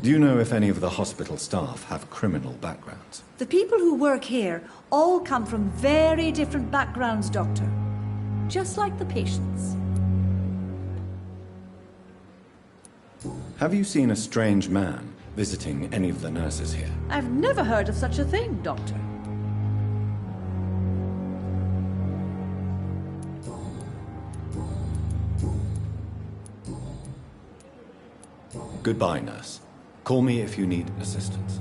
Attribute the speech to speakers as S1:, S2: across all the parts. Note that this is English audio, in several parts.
S1: Do you know if any of the hospital staff have criminal backgrounds?
S2: The people who work here all come from very different backgrounds, Doctor. Just like the patients.
S1: Have you seen a strange man visiting any of the nurses here?
S2: I've never heard of such a thing, Doctor.
S1: Goodbye, nurse. Call me if you need assistance.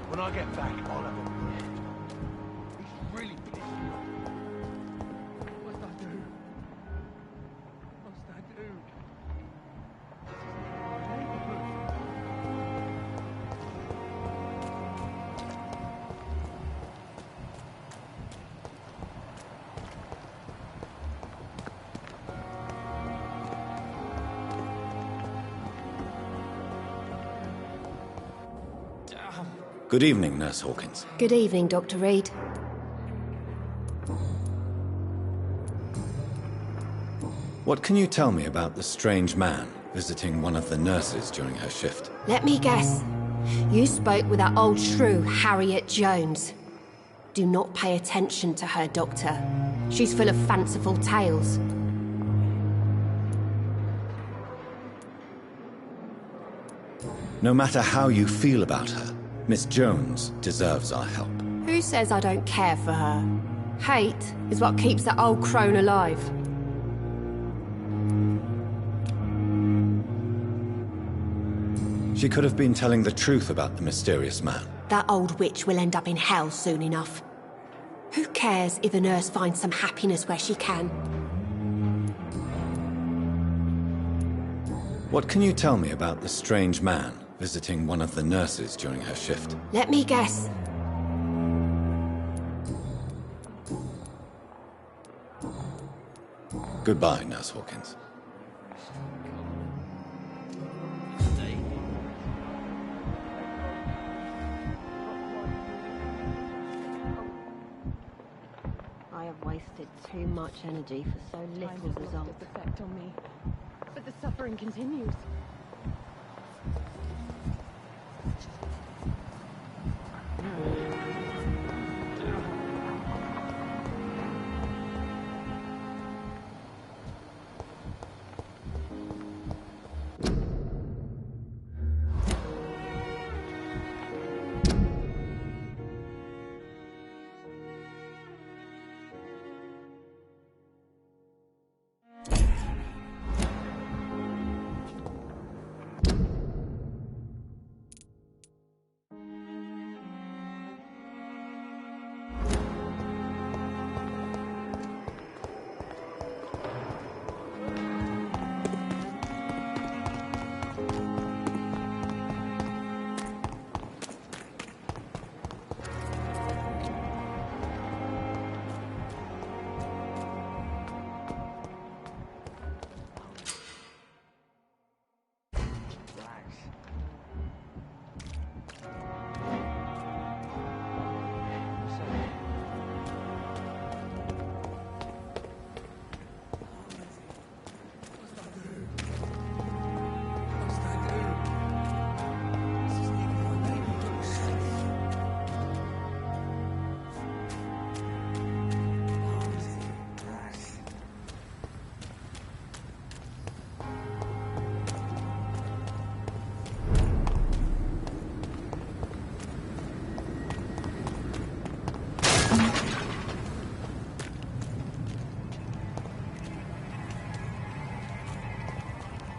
S3: When I get back, I'll have him. He's really pissed me off. What must I do? What must I do?
S1: Good evening, Nurse Hawkins.
S4: Good evening, Dr. Reed.
S1: What can you tell me about the strange man visiting one of the nurses during her shift?
S4: Let me guess. You spoke with that old shrew, Harriet Jones. Do not pay attention to her, Doctor. She's full of fanciful tales.
S1: No matter how you feel about her, Miss Jones deserves our help.
S4: Who says I don't care for her? Hate is what keeps that old crone alive.
S1: She could have been telling the truth about the mysterious man.
S4: That old witch will end up in hell soon enough. Who cares if the nurse finds some happiness where she can?
S1: What can you tell me about the strange man visiting one of the nurses during her shift?
S4: Let me guess.
S1: Goodbye, Nurse Hawkins.
S4: I have wasted too much energy for so little result.
S5: Its effect on me, but the suffering continues.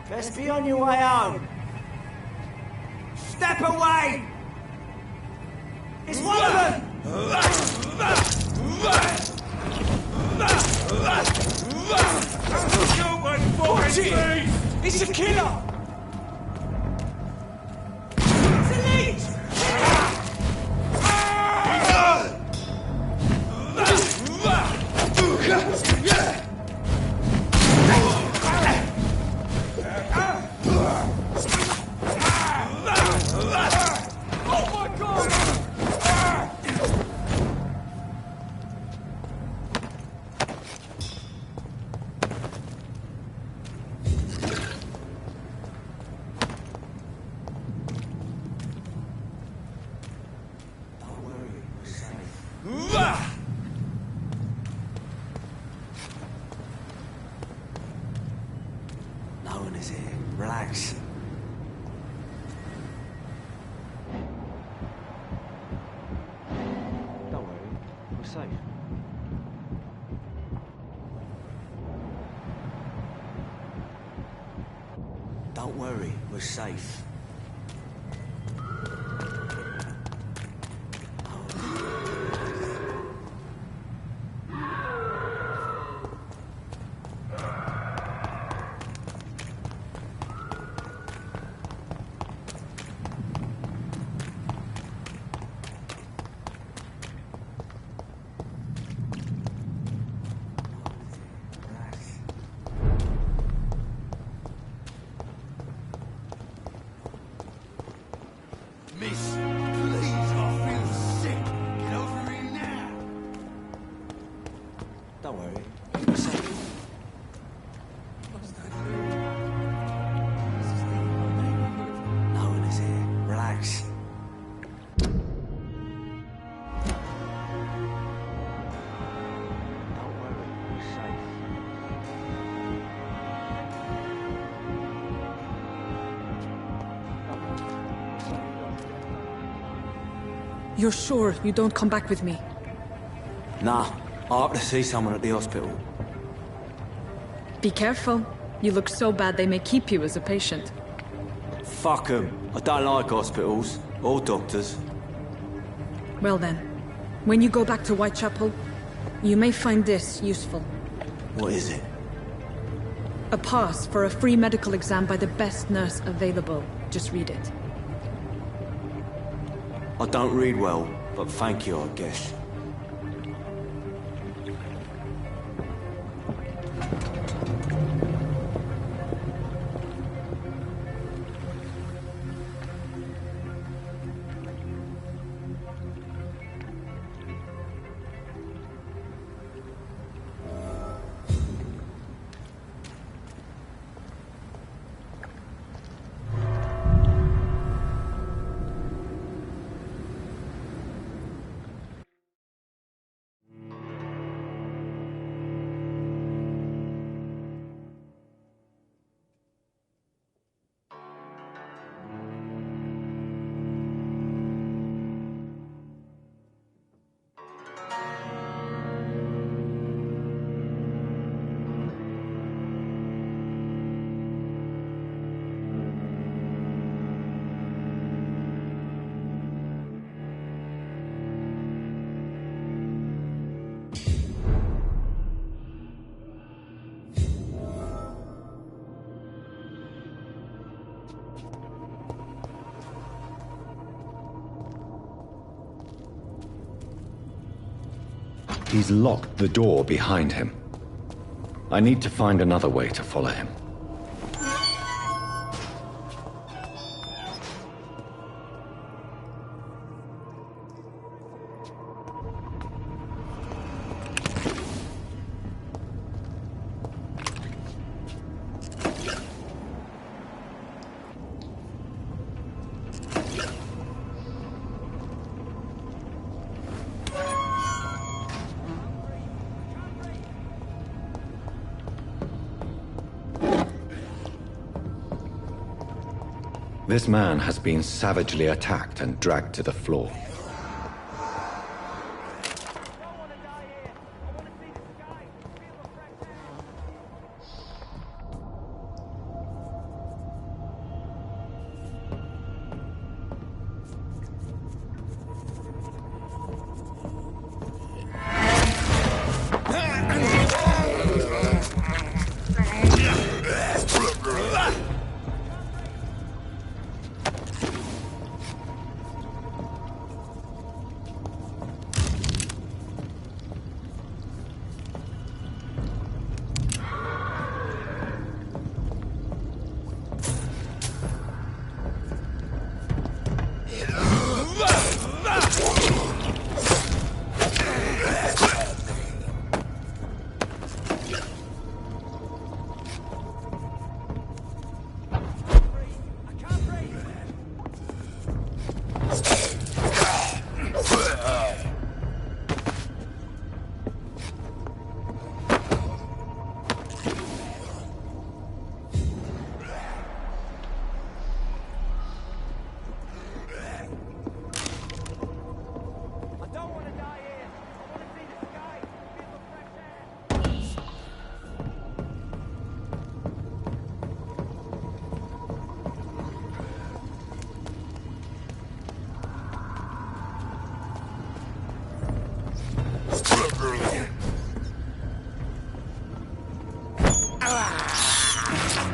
S6: Best be on your way home. Step away! It's one of them! Watch it! It's a killer! It's a leech! is here. Relax. Don't worry, we're safe. Don't worry, we're safe.
S3: Miss, please, I feel sick. Get over here now.
S6: Don't worry, we're safe. No one is here. Relax. Don't worry, we're safe.
S7: You're sure you don't come back with me?
S6: Nah, I have to see someone at the hospital.
S7: Be careful. You look so bad they may keep you as a patient.
S6: Fuck 'em. I don't like hospitals or doctors.
S7: Well then, when you go back to Whitechapel, you may find this useful.
S6: What is it?
S7: A pass for a free medical exam by the best nurse available. Just read it.
S6: I don't read well, but thank you, I guess.
S1: He's locked the door behind him. I need to find another way to follow him. This man has been savagely attacked and dragged to the floor.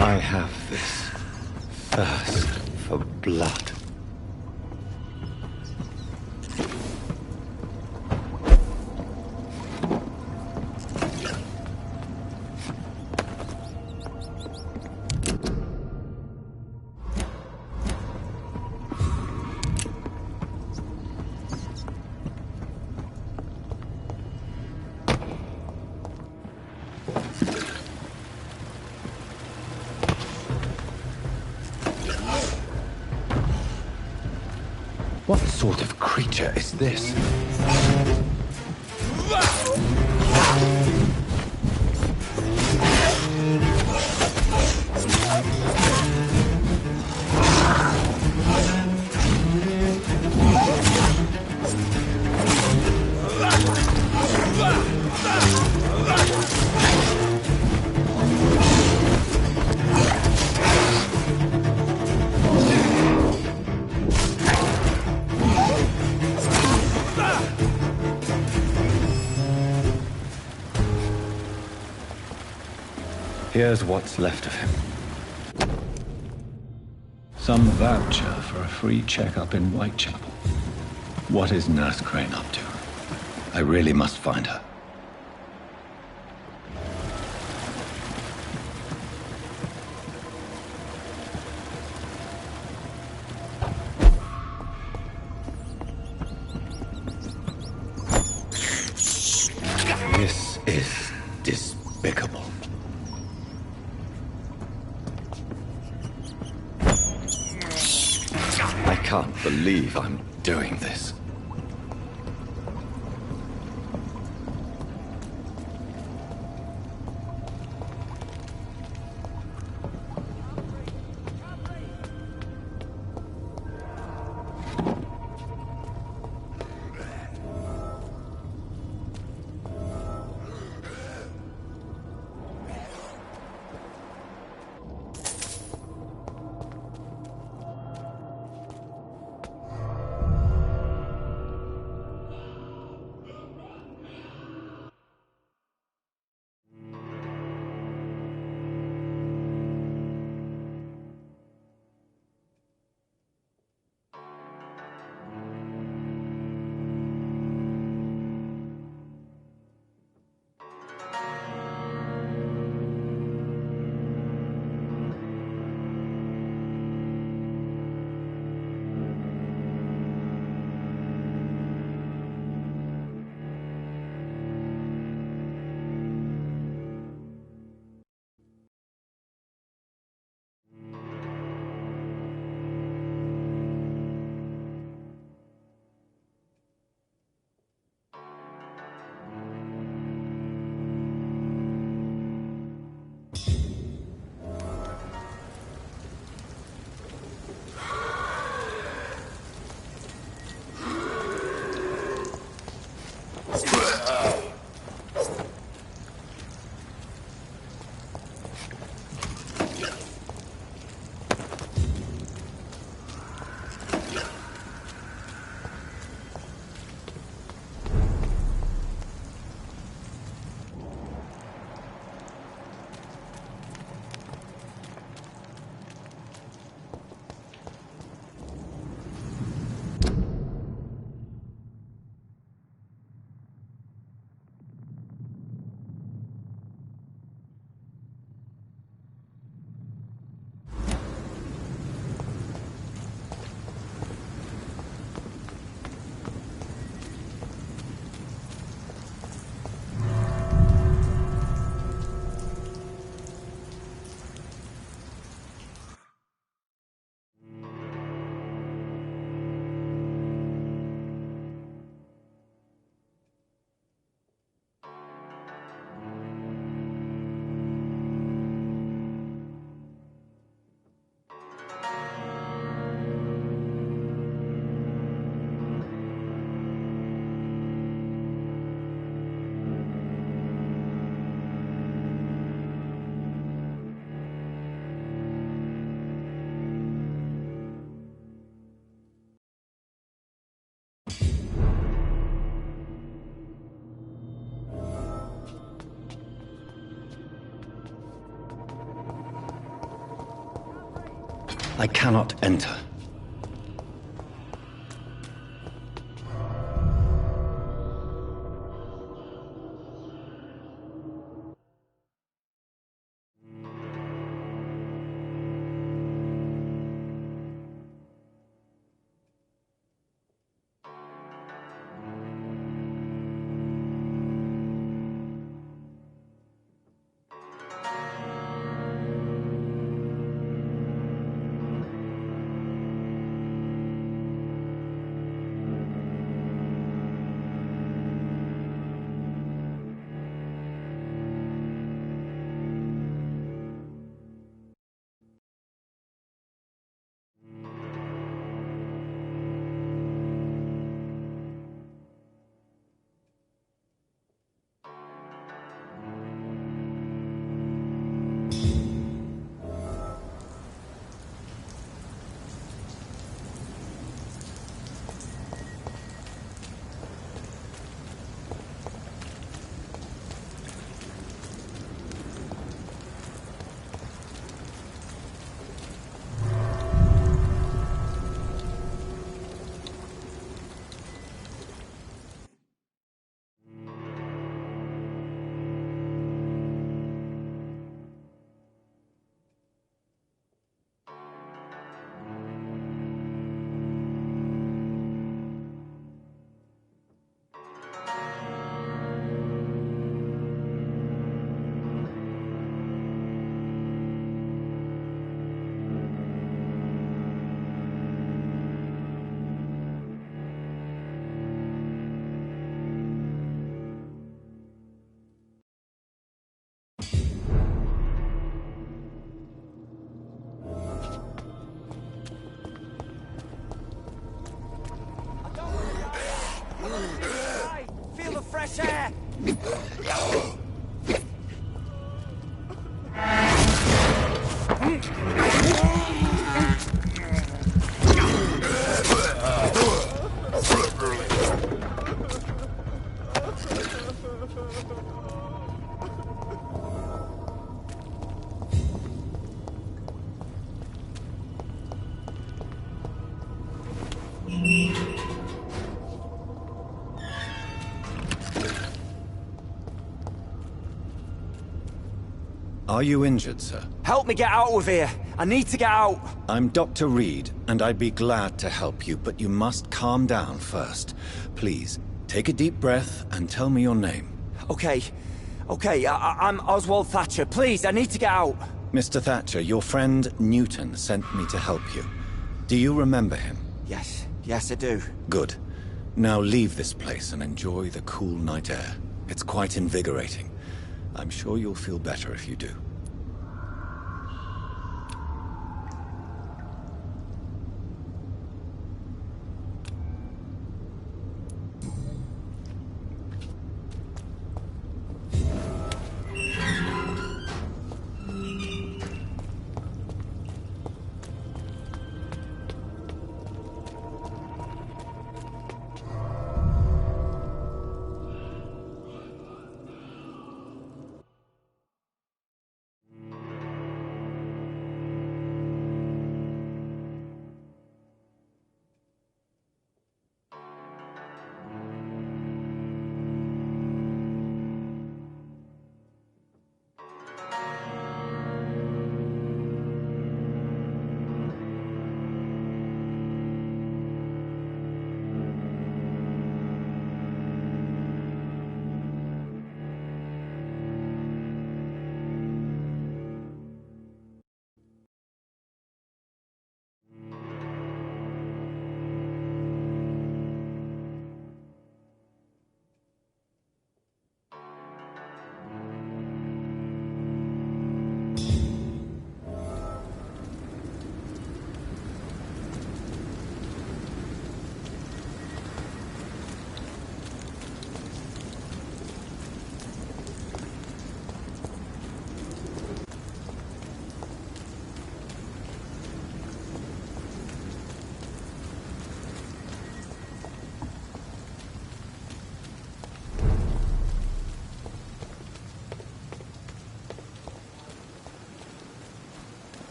S1: I have this thirst for blood. What sort of creature is this? Here's what's left of him. Some voucher for a free checkup in Whitechapel. What is Nurse Crane up to? I really must find her. This is despicable. I can't believe I'm doing this. I cannot enter.
S6: Feel the fresh air!
S1: Are you injured, sir?
S6: Help me get out of here! I need to get out!
S1: I'm Dr. Reed, and I'd be glad to help you, but you must calm down first. Please, take a deep breath and tell me your name.
S6: Okay, I'm Oswald Thatcher. Please, I need to get out!
S1: Mr. Thatcher, your friend Newton sent me to help you. Do you remember him?
S6: Yes, I do.
S1: Good. Now leave this place and enjoy the cool night air. It's quite invigorating. I'm sure you'll feel better if you do.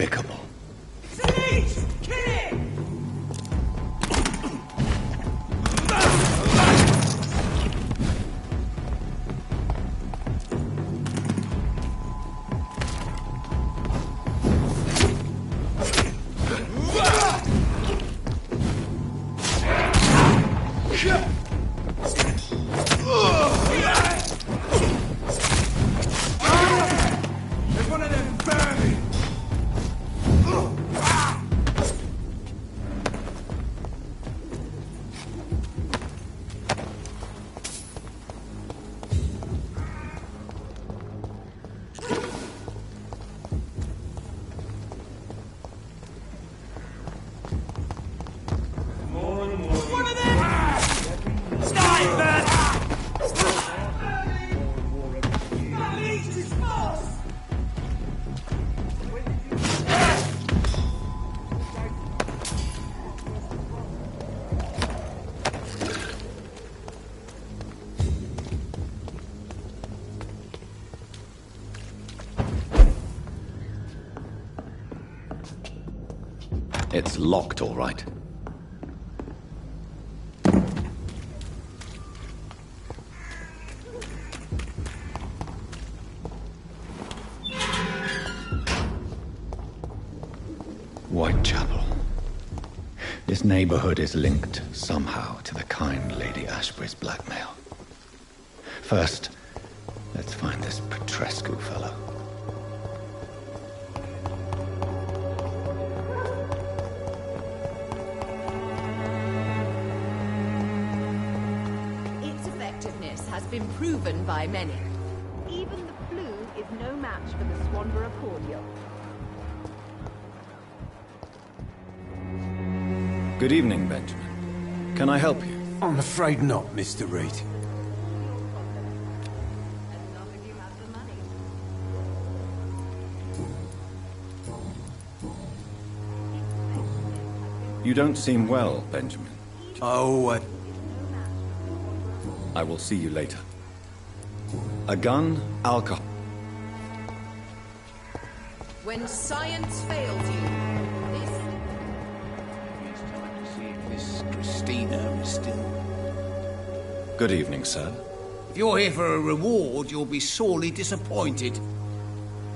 S1: despicable.
S3: Police! Kill it! There's one of them burning! One of them! Sniper! Police response!
S1: It's locked, all right. Whitechapel. This neighborhood is linked somehow to the kind Lady Ashbury's blackmail. First, let's find this Petrescu fellow.
S8: Its effectiveness has been proven by many. Even the flu is no match for the Swanborough cordial.
S1: Good evening, Benjamin. Can I help you?
S9: I'm afraid not, Mr. Reed.
S8: As long as you have the money.
S1: You don't seem well, Benjamin.
S9: Oh,
S1: I will see you later. A gun, alcohol.
S8: When science fails you, this
S3: It's time to see if this Christina is still...
S1: Good evening, sir.
S3: If you're here for a reward, you'll be sorely disappointed.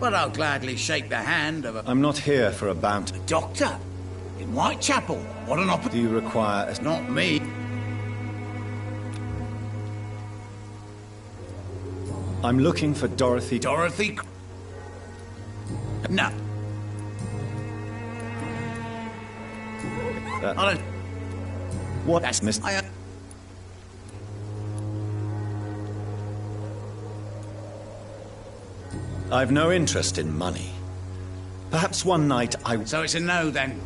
S3: But I'll gladly shake the hand of a
S1: I'm not here for a bounty.
S3: doctor in Whitechapel. What an
S1: Do
S3: opportunity.
S1: you require a...
S3: Not me.
S1: I'm looking for Dorothy...
S3: Dorothy... No. I don't...
S1: What?
S3: That's...
S1: Miss... I've no interest in money. Perhaps one night I...
S3: So it's a no, then.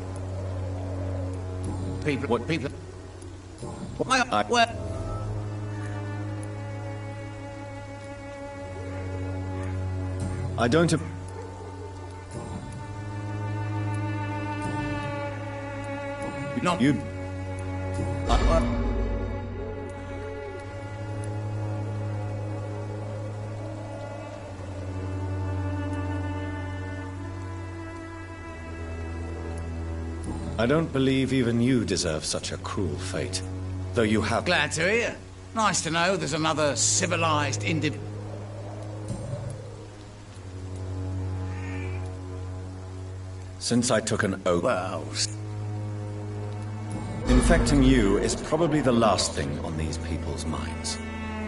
S3: People...
S1: What-
S3: People... Well...
S1: I don't...
S3: Not...
S1: You... I don't believe even you deserve such a cruel fate. Though you have...
S3: Glad to hear. Nice to know there's another civilized individual.
S1: Since I took an oath...
S3: Well...
S1: Infecting you is probably the last thing on these people's minds.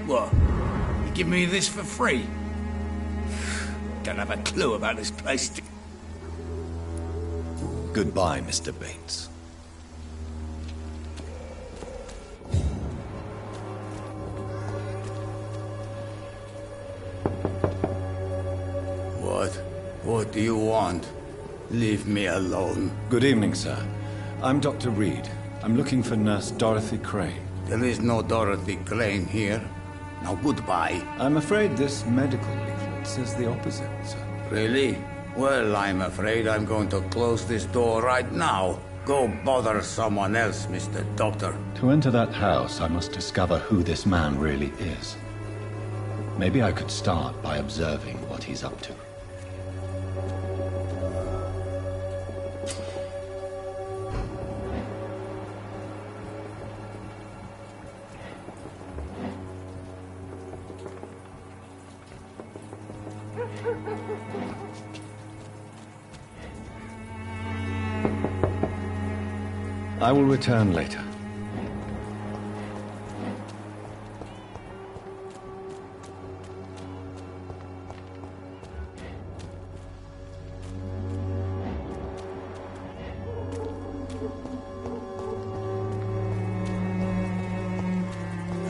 S3: What? You give me this for free? Don't have a clue about this place.
S1: Goodbye, Mr. Bates.
S3: What do you want? Leave me alone.
S1: Good evening, sir. I'm Dr. Reed. I'm looking for Nurse Dorothy Crane.
S3: There is no Dorothy Crane here. Now goodbye.
S1: I'm afraid this medical leaflet says the opposite, sir.
S3: Really? Well, I'm afraid I'm going to close this door right now. Go bother someone else, Mr. Doctor.
S1: To enter that house, I must discover who this man really is. Maybe I could start by observing what he's up to. I will return later.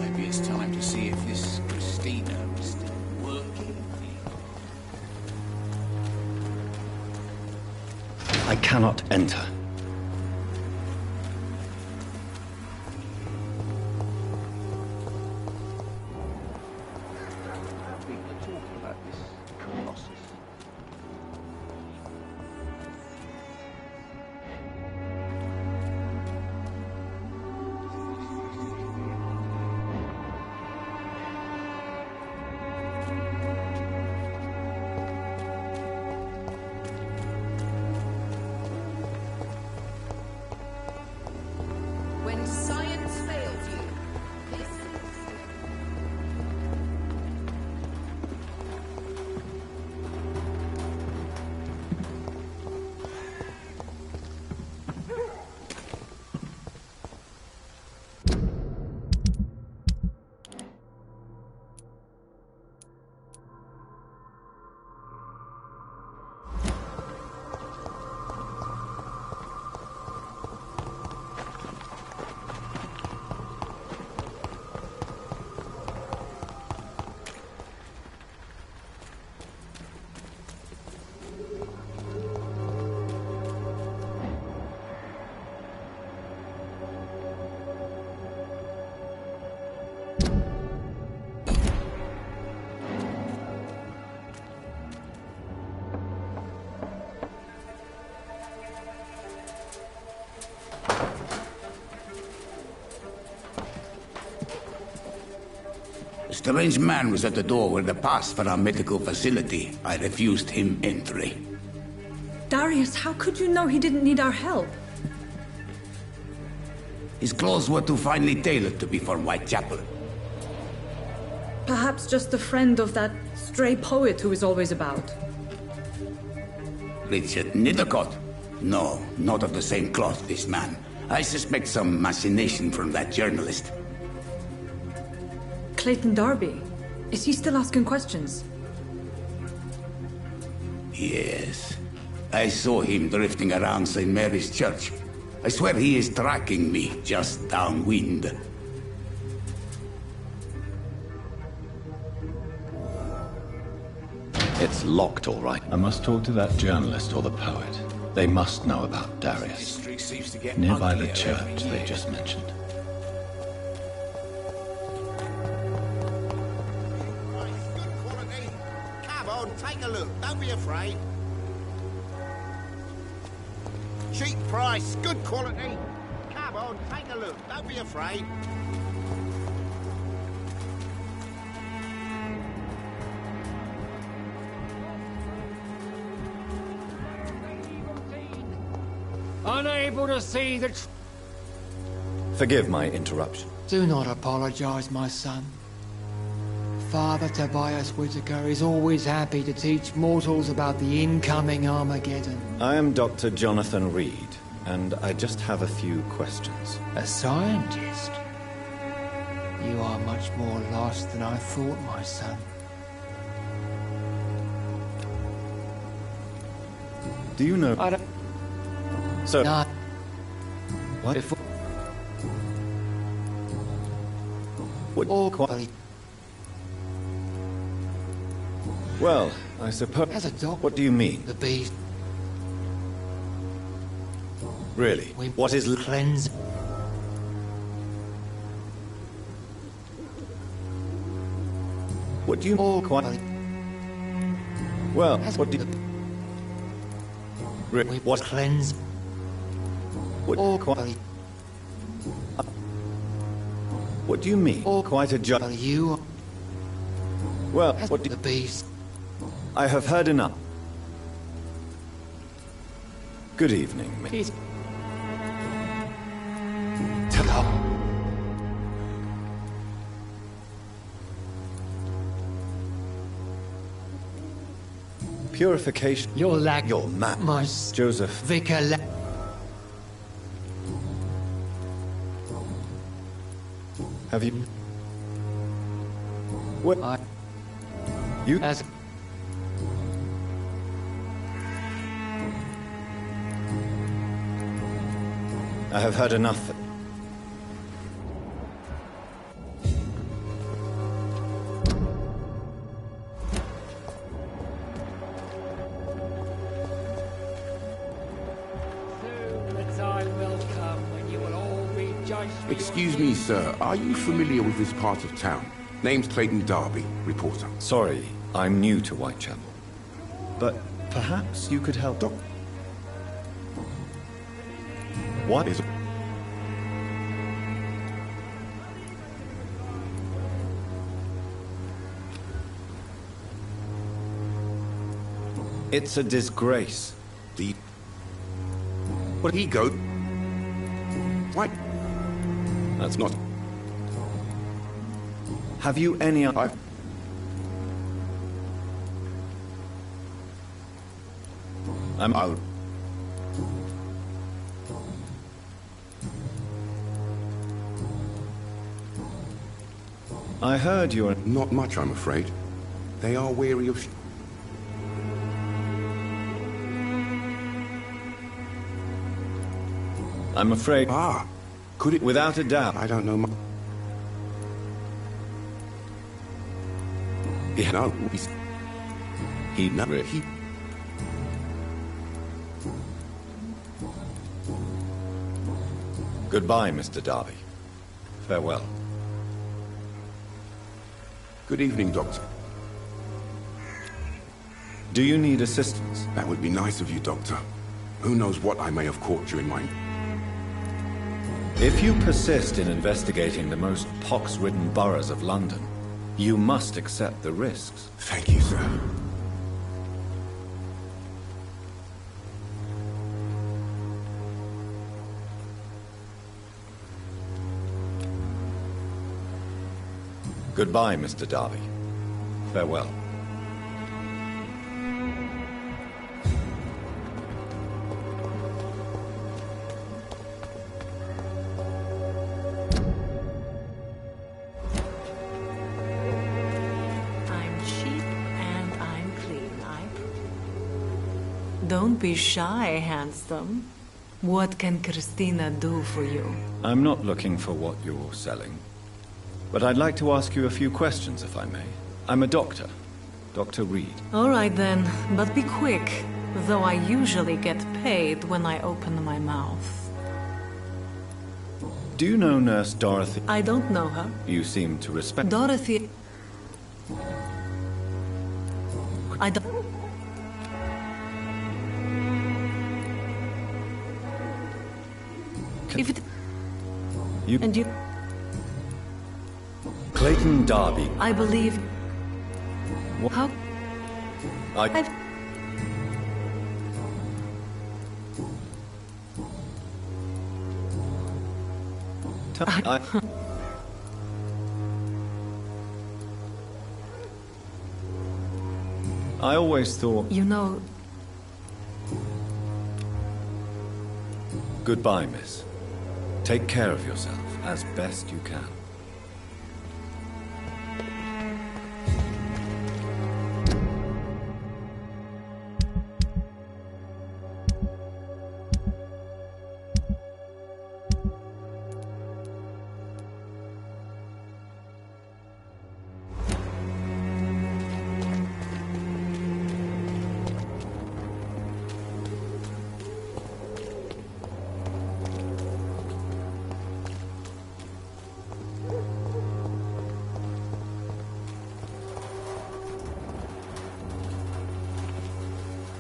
S10: Maybe it's time to see if this Christina is still working.
S1: I cannot enter.
S3: People are talking about this Colossus.
S8: When science fails you, this is...
S10: A strange man was at the door with a pass for our medical facility. I refused him entry.
S2: Darius, how could you know he didn't need our help?
S10: His clothes were too finely tailored to be for Whitechapel.
S2: Perhaps just a friend of that stray poet who is always about.
S10: Richard Nithercott? No, not of the same cloth, this man. I suspect some machination from that journalist.
S2: Clayton Darby. Is he still asking questions?
S10: Yes. I saw him drifting around St. Mary's Church. I swear he is tracking me just downwind.
S1: It's locked, all right. I must talk to that journalist or the poet. They must know about Darius.
S10: History seems to get
S1: Nearby the
S10: uglier
S1: church
S10: every
S1: they
S10: year.
S1: just mentioned.
S11: Good quality. Come on, take a look. Don't be afraid. Cheap price, good quality. Come on, take a look. Don't be afraid.
S12: Unable to see the...
S1: Forgive my interruption.
S12: Do not apologize, my son. Father Tobias Whitaker is always happy to teach mortals about the incoming Armageddon.
S1: I am Dr. Jonathan Reed, and I just have a few questions.
S12: A scientist? You are much more lost than I thought, my son.
S1: Do you know...
S12: I don't...
S1: So...
S12: Not...
S1: What?
S12: Before...
S1: What?
S12: All quality...
S1: Well, I suppose...
S12: As a dog...
S1: What do you mean?
S12: The beast...
S1: Really? What is...
S12: Cleanse...
S1: What do you...
S12: All
S1: quite...
S12: quality...
S1: Well,
S12: As
S1: what do you... What...
S12: Cleanse...
S1: What...
S12: All
S1: Quite...
S12: quality...
S1: What do you mean?
S12: All
S1: Quite a job.
S12: You...
S1: Well,
S12: As
S1: what do
S12: the beast...
S1: I have heard enough. Good evening,
S12: He's...
S1: Purification.
S12: You're
S1: You're mad.
S12: My...
S1: Joseph.
S12: Vicar...
S1: Have you... What? You...
S12: As...
S1: I have heard enough.
S13: Excuse me, sir. Are you familiar with this part of town? Name's Clayton Darby, reporter.
S1: Sorry, I'm new to Whitechapel. But perhaps you could help. What is... It's a disgrace.
S13: But he go... What?
S1: That's not... Have you any...
S13: I'll...
S1: I heard you're...
S13: Not much, I'm afraid. They are wary of...
S1: I'm afraid...
S13: Ah, could it...
S1: Without a doubt.
S13: I don't know much. Yeah, no, he's...
S1: No,
S13: he...
S1: Goodbye, Mr. Darby. Farewell.
S13: Good evening, Doctor.
S1: Do you need assistance?
S13: That would be nice of you, Doctor. Who knows what I may have caught during my...
S1: If you persist in investigating the most pox-ridden boroughs of London, you must accept the risks.
S13: Thank you, sir.
S1: Goodbye, Mr. Darby. Farewell.
S14: Don't be shy, handsome. What can Christina do for you?
S1: I'm not looking for what you're selling. But I'd like to ask you a few questions, if I may. I'm a doctor. Dr. Reed.
S14: All right then, but be quick. Though I usually get paid when I open my mouth.
S1: Do you know Nurse Dorothy?
S14: I don't know her.
S1: You seem to respect...
S14: Dorothy... I don't... If it...
S1: You...
S14: And you...
S1: Clayton Darby.
S14: I believe...
S1: What?
S14: How...
S1: I've... I always thought...
S14: You know...
S1: Goodbye, miss. Take care of yourself as best you can.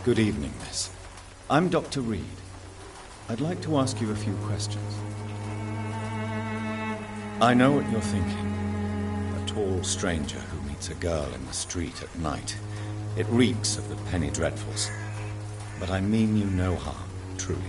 S1: Good evening, miss. I'm Dr. Reed. I'd like to ask you a few questions. I know what you're thinking. A tall stranger who meets a girl in the street at night. It reeks of the penny dreadfuls. But I mean you no harm, truly.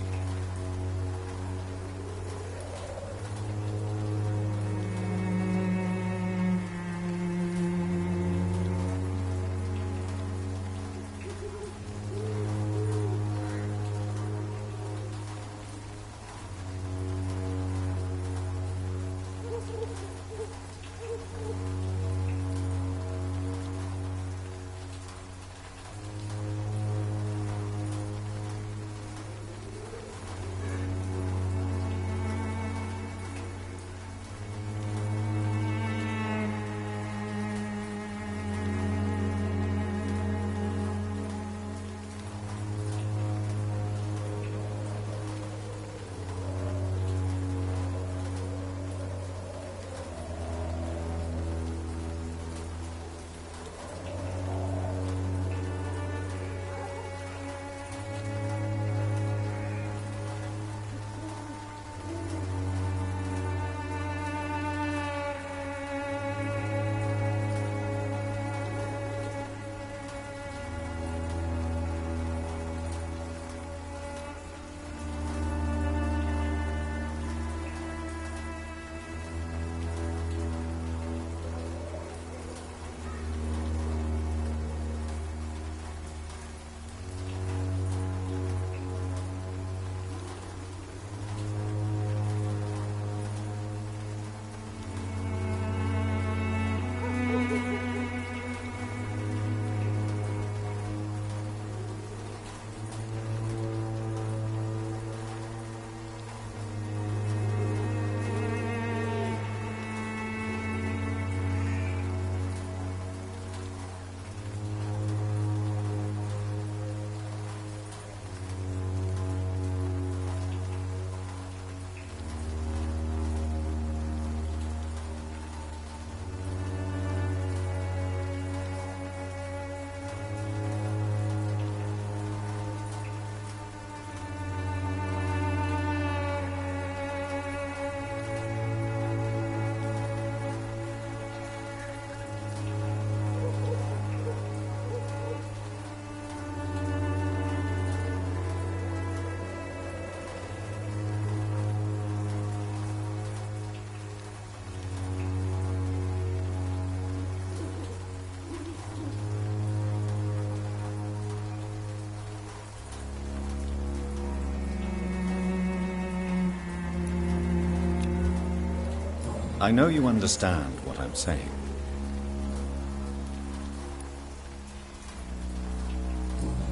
S1: I know you understand what I'm saying.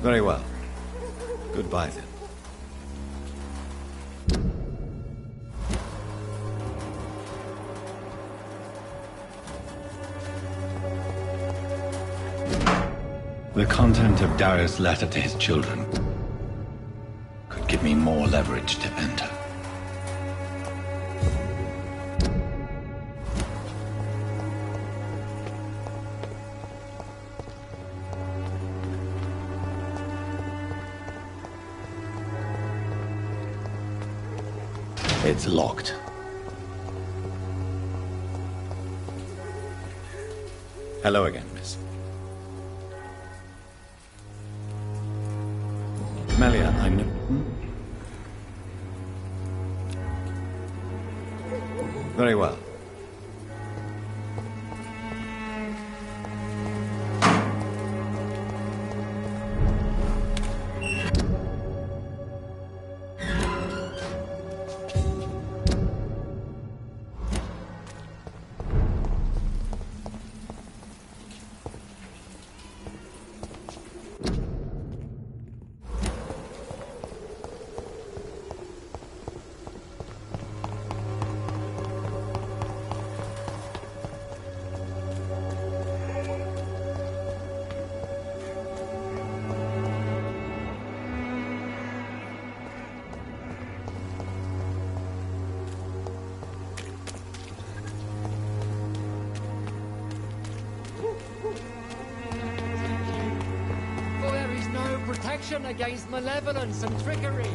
S1: Very well. Goodbye, then. The content of Darius' letter to his children could give me more leverage to enter. It's locked. Hello again, miss. Melia, I know... Very well.
S12: Against malevolence and trickery.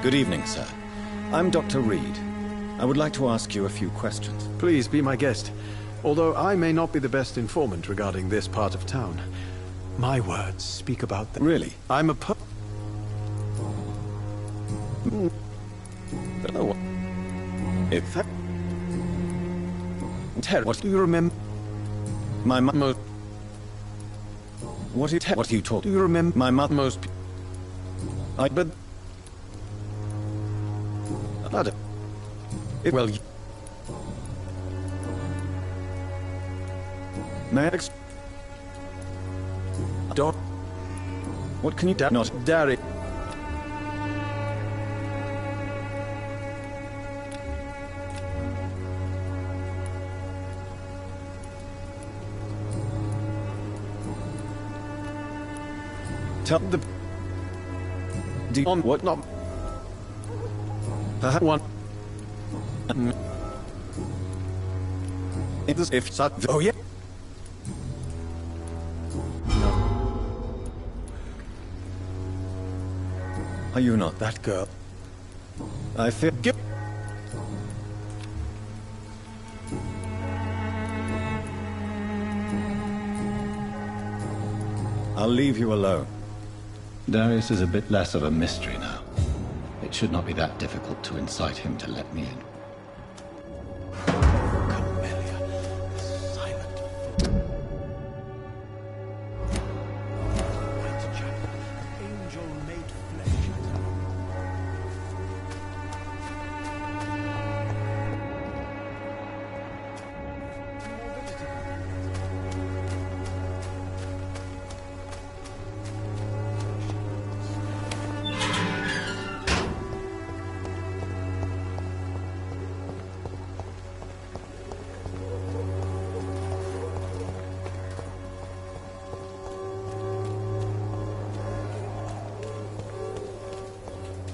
S1: Good evening, sir. I'm Dr. Reed. I would like to ask you a few questions.
S15: Please be my guest. Although I may not be the best informant regarding this part of town, my words speak about them.
S1: Really?
S15: I'm a
S1: If that... What
S15: do you remember?
S1: My mother... What you told?
S15: Do you remember?
S1: My mother...
S15: But... Well... Max... Dot... What can you do? Not dare it. Tell the... on what not... Perhaps one... If such... Oh yeah. Are you not that girl? I feel...
S1: I'll leave you alone. Darius is a bit less of a mystery now. It should not be that difficult to incite him to let me in.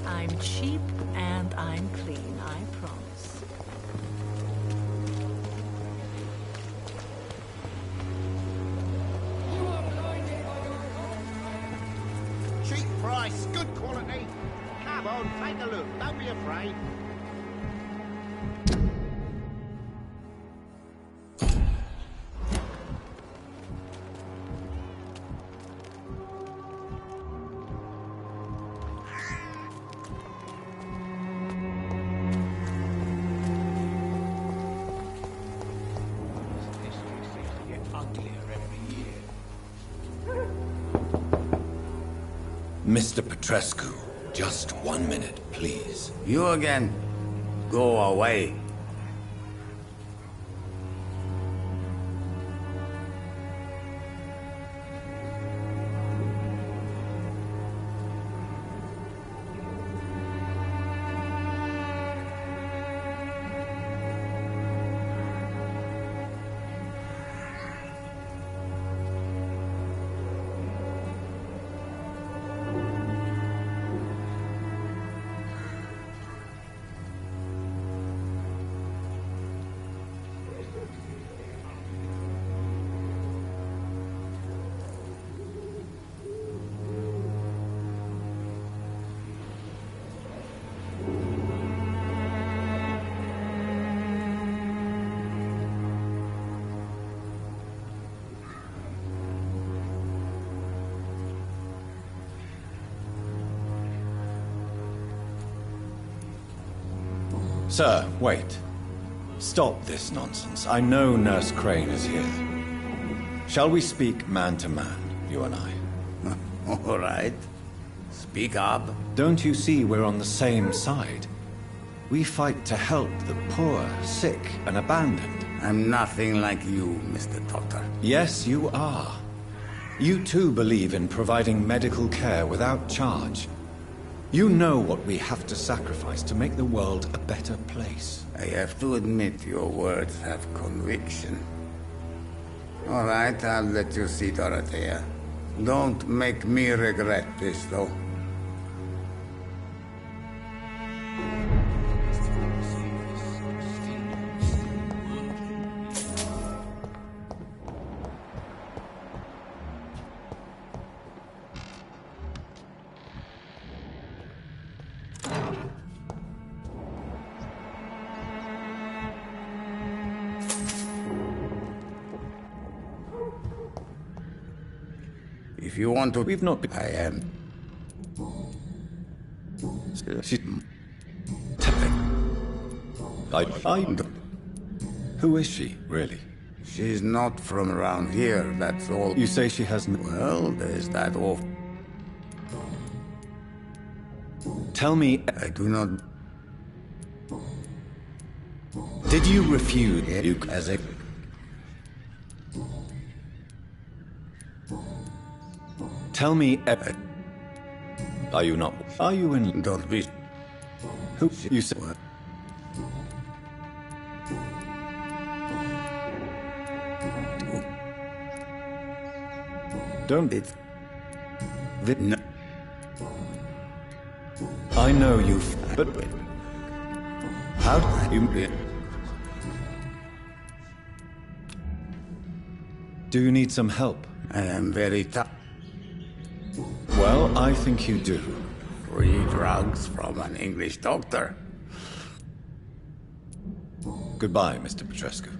S14: I'm cheap and I'm clean, I promise.
S11: Cheap price, good quality. Come on, take a look. Don't be afraid.
S1: Mr. Petrescu, just 1 minute, please.
S10: You again? Go away.
S1: Sir, wait. Stop this nonsense. I know Nurse Crane is here. Shall we speak man to man, you and I?
S10: All right. Speak up.
S1: Don't you see we're on the same side? We fight to help the poor, sick, and abandoned.
S10: I'm nothing like you, Mr. Doctor.
S1: Yes, you are. You too believe in providing medical care without charge. You know what we have to sacrifice to make the world a better place.
S10: I have to admit your words have conviction. All right, I'll let you see, Dorothea. Don't make me regret this, though. If you want to...
S1: We've not been...
S10: I am.
S1: Who is she, really?
S10: She's not from around here, that's all.
S1: You say she has...
S10: Well, there's that off...
S1: Tell me...
S10: I do not...
S1: Did you refuse Luke as a... Tell me... Are you not... Are you in...
S10: Don't be...
S1: Who... You said... Don't...
S10: It's...
S1: No. I know you... But... How do you... Do you need some help?
S10: I am very tough.
S1: Well, I think you do.
S10: Free drugs from an English doctor.
S1: Goodbye, Mr. Petrescu.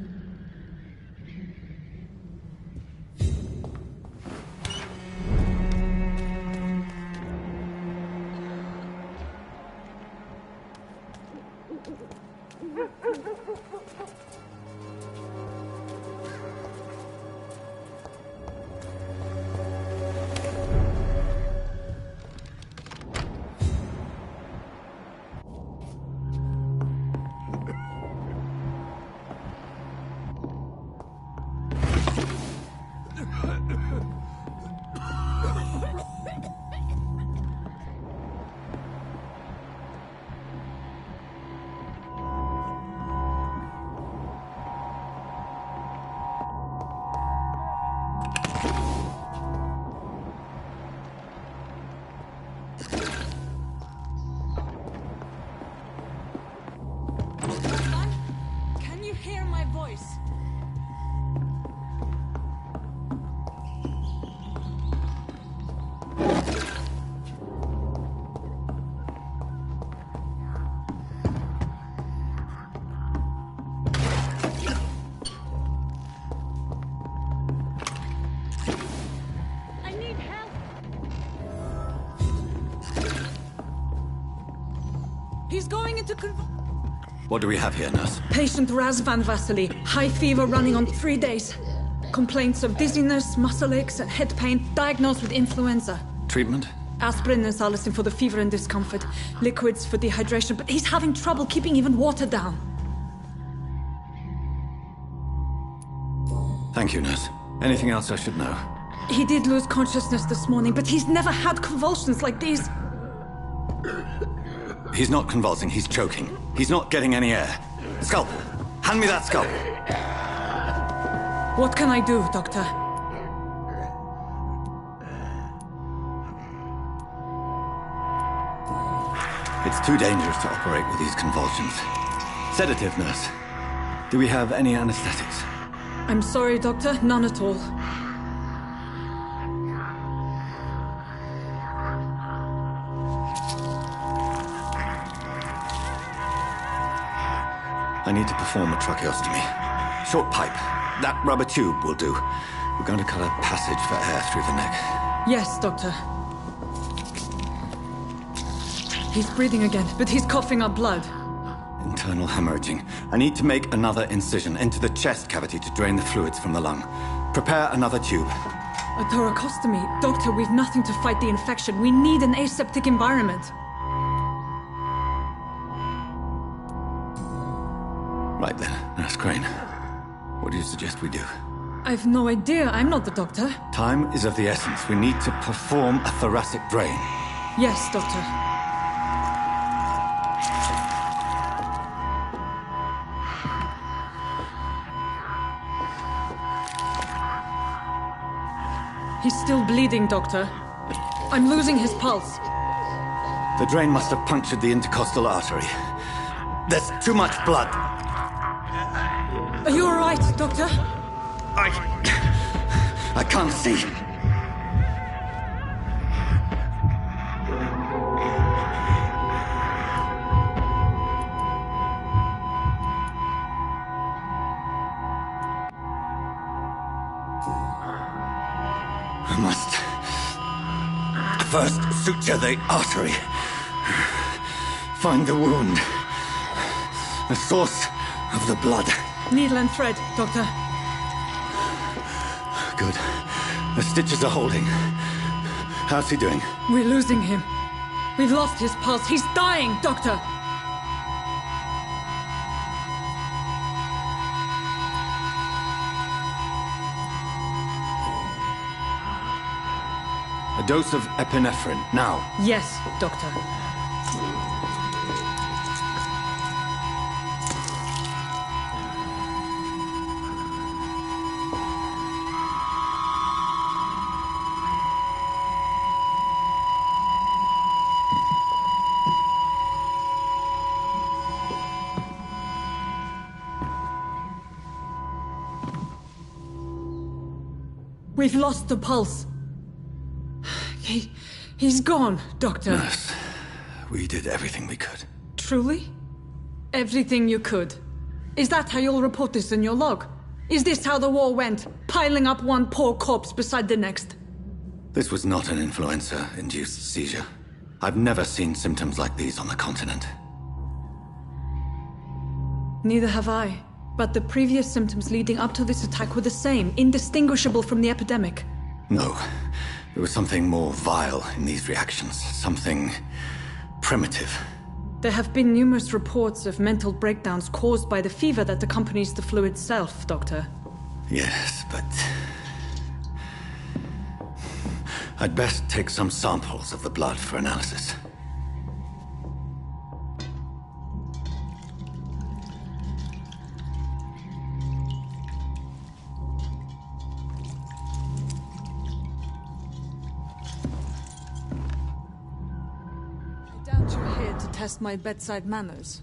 S7: He's going into
S1: What do we have here, nurse?
S7: Patient Raz Van Vasily. High fever running on 3 days. Complaints of dizziness, muscle aches, and head pain. Diagnosed with influenza.
S1: Treatment?
S7: Aspirin and salicin for the fever and discomfort. Liquids for dehydration, but he's having trouble keeping even water down.
S1: Thank you, nurse. Anything else I should know?
S7: He did lose consciousness this morning, but he's never had convulsions like these.
S1: He's not convulsing, he's choking. He's not getting any air. Scalpel! Hand me that scalpel!
S7: What can I do, Doctor?
S1: It's too dangerous to operate with these convulsions. Sedative, nurse. Do we have any anesthetics?
S7: I'm sorry, Doctor. None at all.
S1: I need to perform a tracheostomy. Short pipe. That rubber tube will do. We're going to cut a passage for air through the neck.
S7: Yes, Doctor. He's breathing again, but he's coughing up blood.
S1: Internal hemorrhaging. I need to make another incision into the chest cavity to drain the fluids from the lung. Prepare another tube.
S7: A thoracostomy. Doctor, we've nothing to fight the infection. We need an aseptic environment.
S1: Right then, Nurse Crane. What do you suggest we do?
S7: I've no idea. I'm not the doctor.
S1: Time is of the essence. We need to perform a thoracic drain.
S7: Yes, Doctor. He's still bleeding, Doctor. I'm losing his pulse.
S1: The drain must have punctured the intercostal artery. There's too much blood.
S7: Are you all right, Doctor?
S1: I can't see. I must first suture the artery. Find the wound. The source of the blood.
S7: Needle and thread, Doctor.
S1: Good. The stitches are holding. How's he doing?
S7: We're losing him. We've lost his pulse. He's dying, Doctor!
S1: A dose of epinephrine, now.
S7: Yes, Doctor. We've lost the pulse. He's gone, Doctor.
S1: Nurse, we did everything we could.
S7: Truly? Everything you could? Is that how you'll report this in your log? Is this how the war went? Piling up one poor corpse beside the next?
S1: This was not an influenza-induced seizure. I've never seen symptoms like these on the continent.
S7: Neither have I. But the previous symptoms leading up to this attack were the same, indistinguishable from the epidemic.
S1: No. There was something more vile in these reactions. Something primitive.
S7: There have been numerous reports of mental breakdowns caused by the fever that accompanies the flu itself, Doctor.
S1: Yes, but... I'd best take some samples of the blood for analysis.
S7: You're here to test my bedside manners.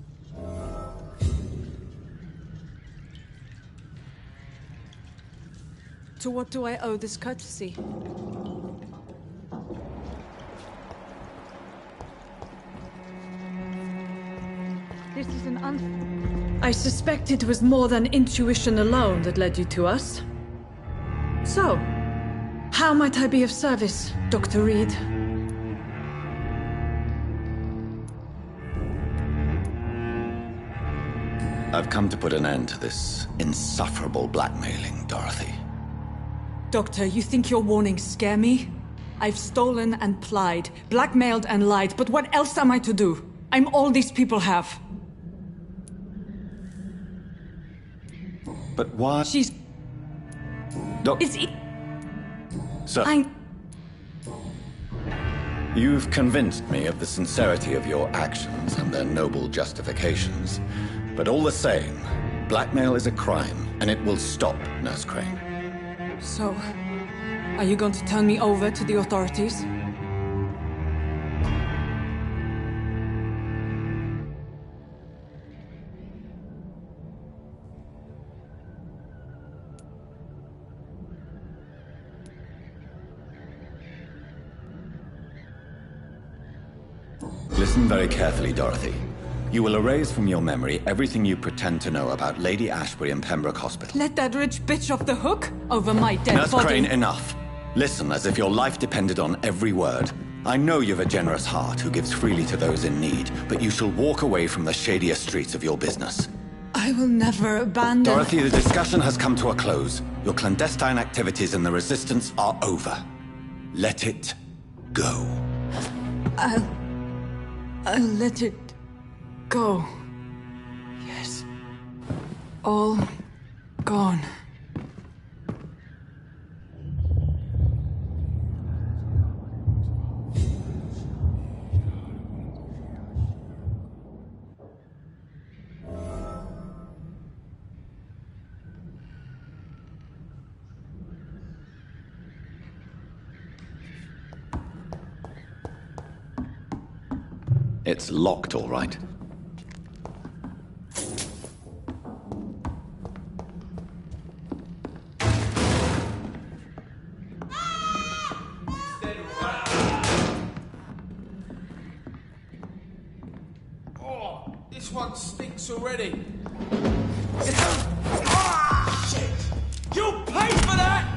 S7: To what do I owe this courtesy? This is an I suspect it was more than intuition alone that led you to us. So, how might I be of service, Dr. Reed?
S1: I've come to put an end to this insufferable blackmailing, Dorothy.
S7: Doctor, you think your warnings scare me? I've stolen and plied, blackmailed and lied, but what else am I to do? I'm all these people have.
S1: But why?
S7: She's...
S1: Sir. You've convinced me of the sincerity of your actions and their noble justifications. But all the same, blackmail is a crime, and it will stop, Nurse Crane.
S7: So, are you going to turn me over to the authorities?
S1: Listen very carefully, Dorothy. You will erase from your memory everything you pretend to know about Lady Ashbury and Pembroke Hospital.
S7: Let that rich bitch off the hook over my dead
S1: Nurse
S7: body.
S1: Crane, enough. Listen as if your life depended on every word. I know you've a generous heart who gives freely to those in need, but you shall walk away from the shadier streets of your business.
S7: I will never abandon...
S1: Dorothy, the discussion has come to a close. Your clandestine activities in the Resistance are over. Let it go.
S7: I'll let it go. Yes. All gone.
S1: It's locked, all right.
S3: Oh, this one stinks already. Shit! You paid for that!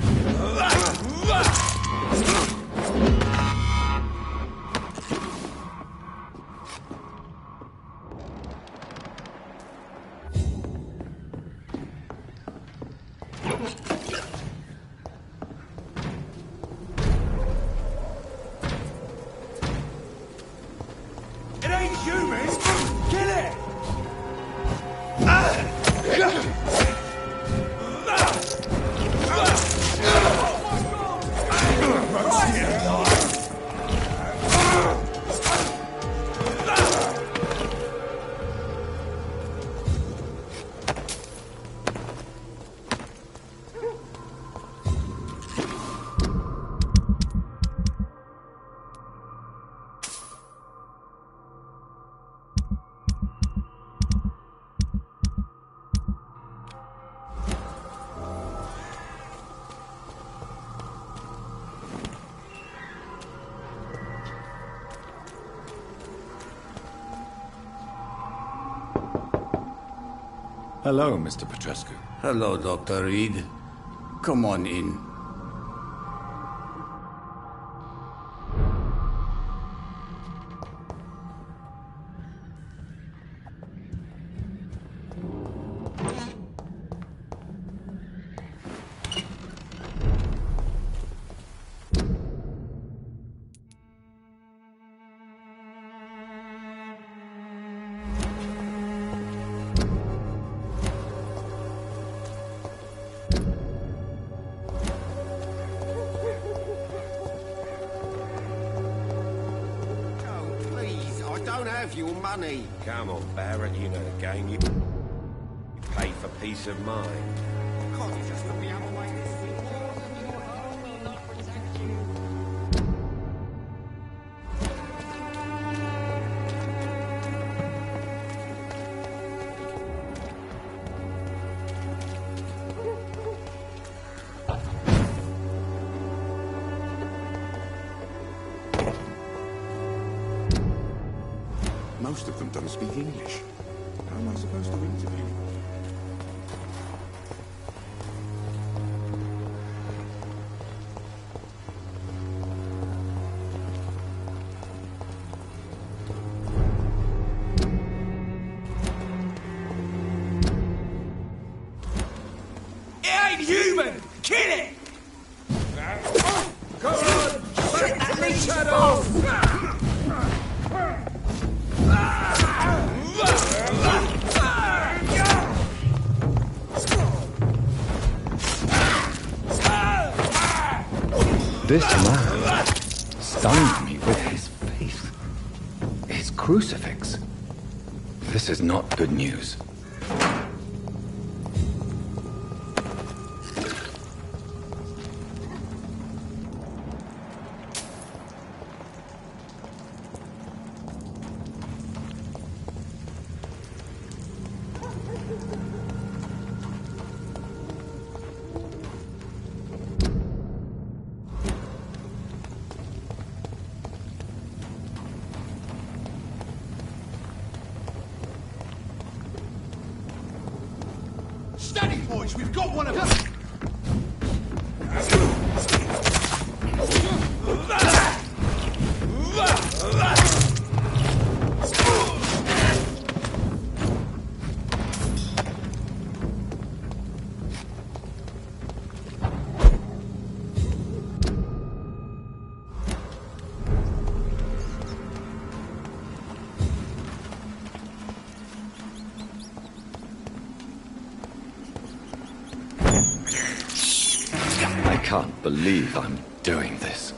S1: Hello, Mr. Petrescu.
S10: Hello, Dr. Reed. Come on in.
S11: Your money.
S16: Come on, Barrett, you know the game. You pay for peace of mind.
S11: Can't you just look the other way this
S13: Most of them don't speak English. How am I supposed to interview them?
S3: It ain't human! Kill it! Come on! Shut that leech off!
S1: This man stunned me with his faith. His crucifix. This is not good news.
S3: Steady, boys, we've got one of them!
S1: I can't believe I'm doing this.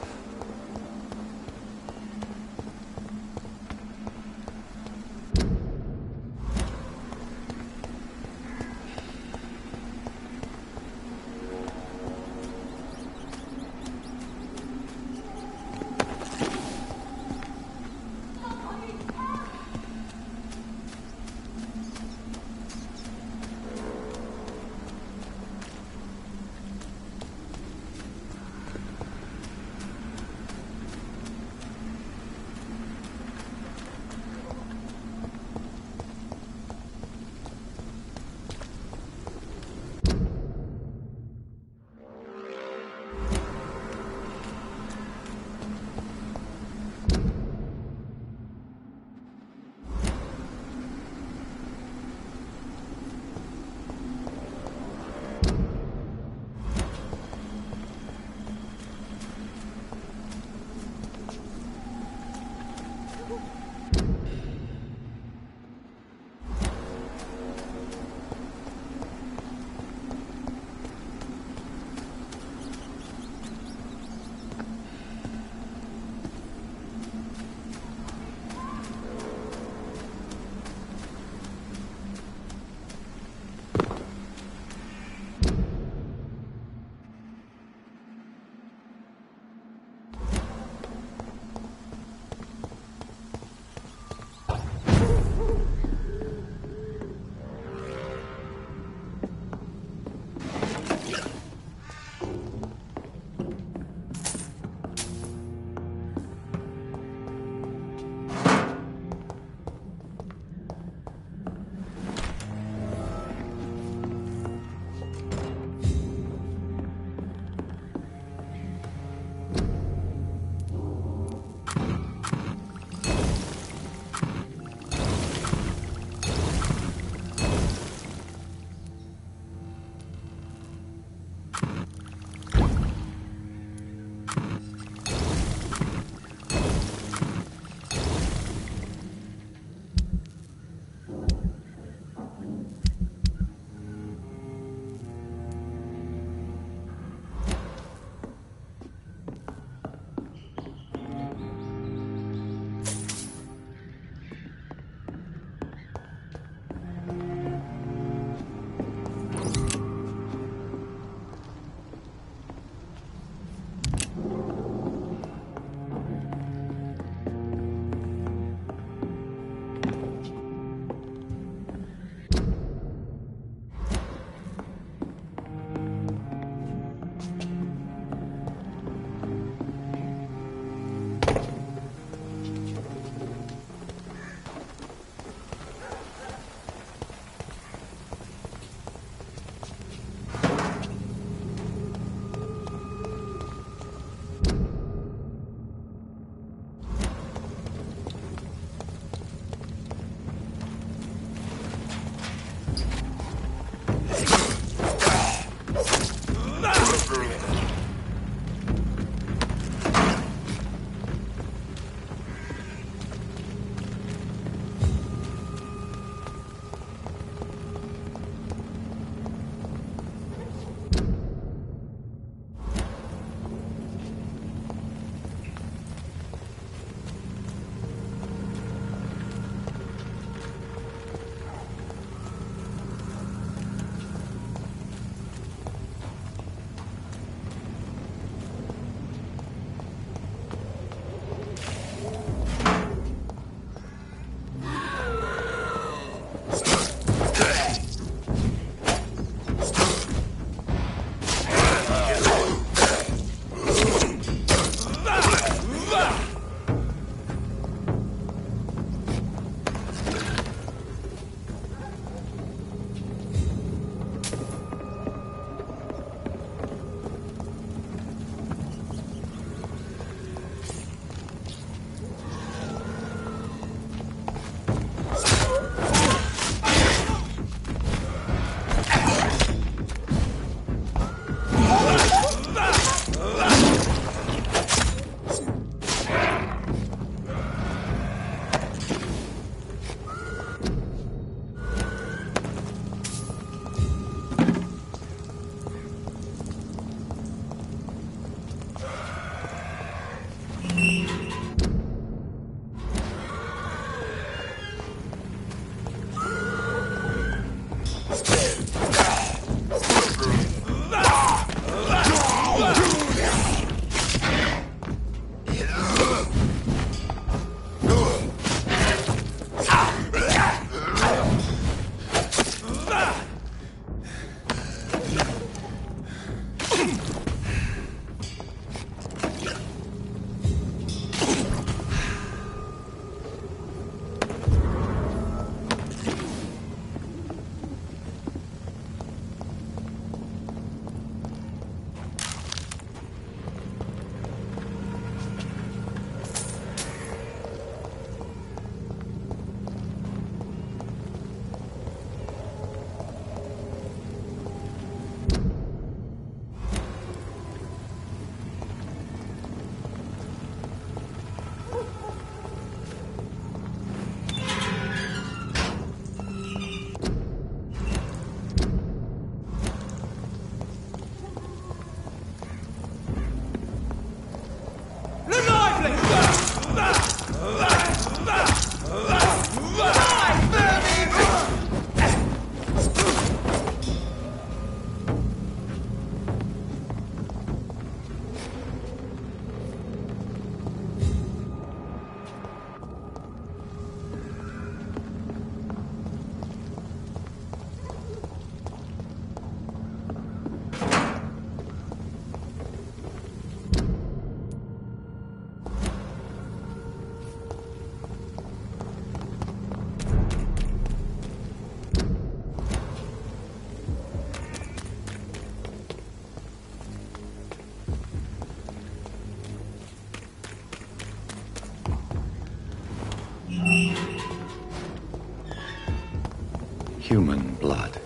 S1: human blood.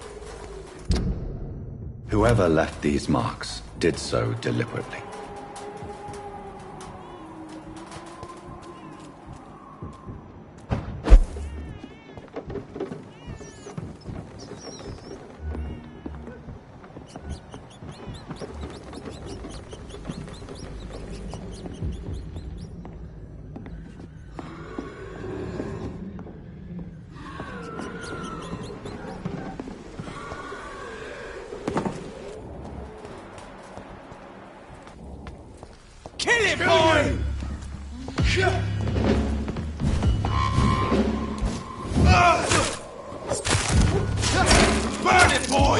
S1: Whoever left these marks did so deliberately.
S3: Kill him, boy! Burn it, boy!